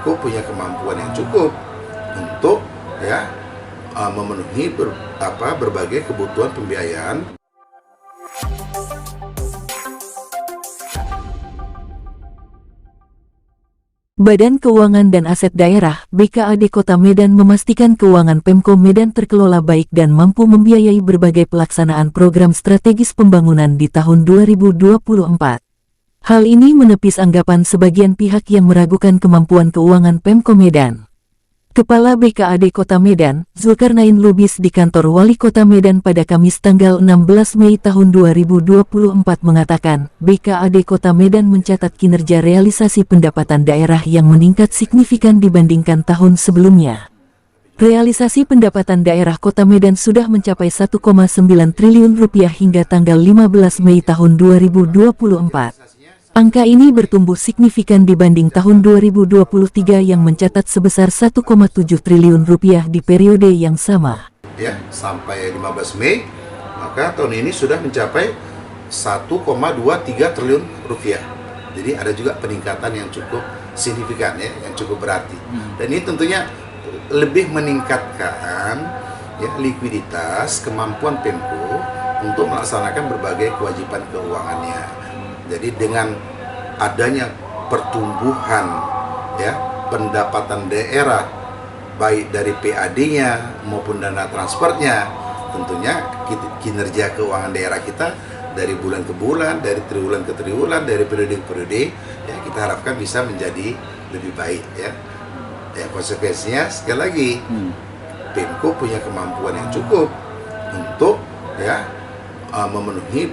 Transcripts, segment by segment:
Pemko punya kemampuan yang cukup untuk memenuhi berbagai kebutuhan pembiayaan. Badan Keuangan dan Aset Daerah (BKAD) Kota Medan memastikan keuangan Pemko Medan terkelola baik dan mampu membiayai berbagai pelaksanaan program strategis pembangunan di tahun 2024. Hal ini menepis anggapan sebagian pihak yang meragukan kemampuan keuangan Pemko Medan. Kepala BKAD Kota Medan, Zulkarnain Lubis di kantor Wali Kota Medan pada Kamis tanggal 16 Mei tahun 2024 mengatakan, BKAD Kota Medan mencatat kinerja realisasi pendapatan daerah yang meningkat signifikan dibandingkan tahun sebelumnya. Realisasi pendapatan daerah Kota Medan sudah mencapai 1,9 triliun rupiah hingga tanggal 15 Mei tahun 2024. Angka ini bertumbuh signifikan dibanding tahun 2023 yang mencatat sebesar 1,7 triliun rupiah di periode yang sama. Ya, sampai 15 Mei, maka tahun ini sudah mencapai 1,23 triliun rupiah. Jadi ada juga peningkatan yang cukup signifikan ya, yang cukup berarti. Dan ini tentunya lebih meningkatkan ya likuiditas, kemampuan Pemko untuk melaksanakan berbagai kewajiban keuangannya. Jadi dengan adanya pertumbuhan ya pendapatan daerah baik dari PAD-nya maupun dana transfernya, tentunya kinerja keuangan daerah kita dari bulan ke bulan, dari triwulan ke triwulan, dari periode ke periode ya kita harapkan bisa menjadi lebih baik ya. Ya konsekuensinya sekali lagi Pemko punya kemampuan yang cukup untuk ya memenuhi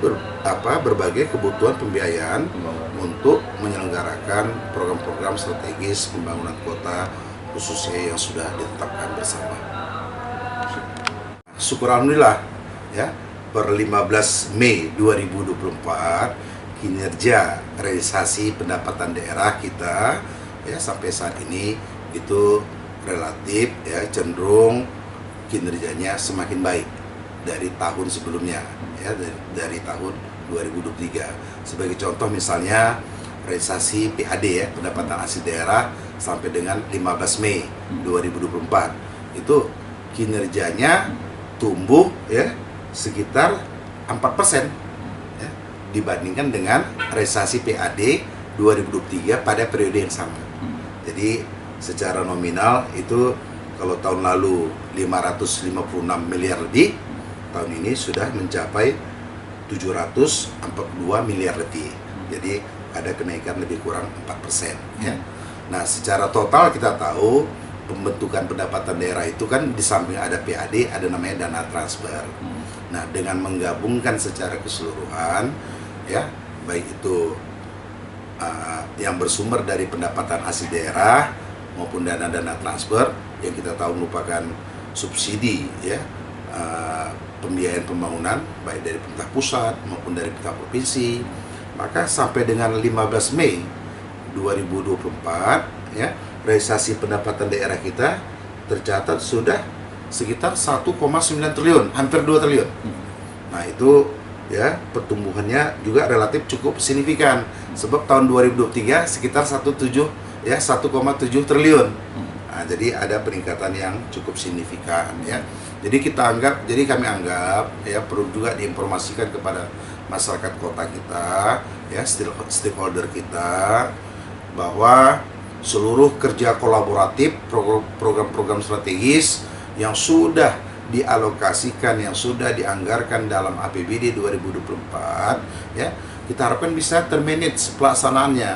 berbagai kebutuhan pembiayaan untuk menyelenggarakan program-program strategis pembangunan kota khususnya yang sudah ditetapkan bersama. Syukur alhamdulillah ya per 15 Mei 2024 kinerja realisasi pendapatan daerah kita ya sampai saat ini itu relatif ya cenderung kinerjanya semakin baik dari tahun sebelumnya ya dari tahun 2023. Sebagai contoh misalnya realisasi PAD ya pendapatan asli daerah sampai dengan 15 Mei 2024 itu kinerjanya tumbuh ya sekitar 4% ya, dibandingkan dengan realisasi PAD 2023 pada periode yang sama. Jadi secara nominal itu kalau tahun lalu 556 miliar lebih, tahun ini sudah mencapai 742 miliar lebih. Jadi ada kenaikan lebih kurang 4% ya. Nah, secara total kita tahu pembentukan pendapatan daerah itu kan di samping ada PAD, ada namanya dana transfer. Nah, dengan menggabungkan secara keseluruhan ya, baik itu yang bersumber dari pendapatan asli daerah maupun dana-dana transfer yang kita tahu merupakan subsidi ya pembiayaan pembangunan baik dari pemerintah pusat maupun dari pemerintah provinsi, maka sampai dengan 15 Mei 2024 ya realisasi pendapatan daerah kita tercatat sudah sekitar 1,9 triliun, hampir 2 triliun. Nah, itu ya pertumbuhannya juga relatif cukup signifikan sebab tahun 2023 sekitar 1,7 triliun. Nah, jadi ada peningkatan yang cukup signifikan ya. Jadi kami anggap ya perlu juga diinformasikan kepada masyarakat kota kita ya, stakeholder kita bahwa seluruh kerja kolaboratif program-program strategis yang sudah dialokasikan, yang sudah dianggarkan dalam APBD 2024 ya, kita harapkan bisa termanage pelaksanaannya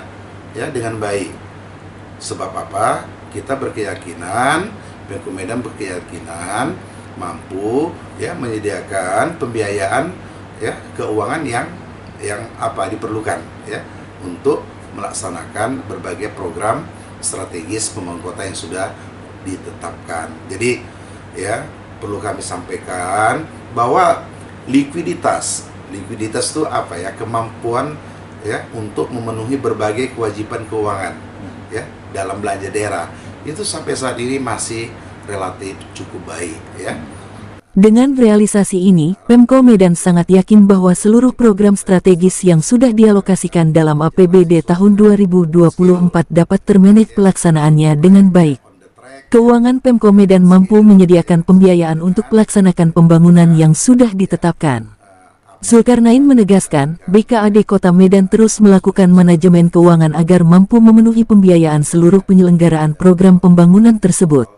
ya dengan baik. Sebab apa? Kita berkeyakinan, Pemko Medan berkeyakinan mampu ya menyediakan pembiayaan ya keuangan yang diperlukan ya untuk melaksanakan berbagai program strategis pembangunan kota yang sudah ditetapkan. Jadi ya perlu kami sampaikan bahwa likuiditas itu apa ya, kemampuan ya untuk memenuhi berbagai kewajiban keuangan ya dalam belanja daerah itu sampai saat ini masih relatif cukup baik ya. Dengan realisasi ini, Pemko Medan sangat yakin bahwa seluruh program strategis yang sudah dialokasikan dalam APBD tahun 2024 dapat termanage pelaksanaannya dengan baik. Keuangan Pemko Medan mampu menyediakan pembiayaan untuk melaksanakan pembangunan yang sudah ditetapkan. Zulkarnain menegaskan, BKAD Kota Medan terus melakukan manajemen keuangan agar mampu memenuhi pembiayaan seluruh penyelenggaraan program pembangunan tersebut,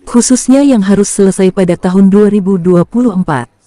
khususnya yang harus selesai pada tahun 2024.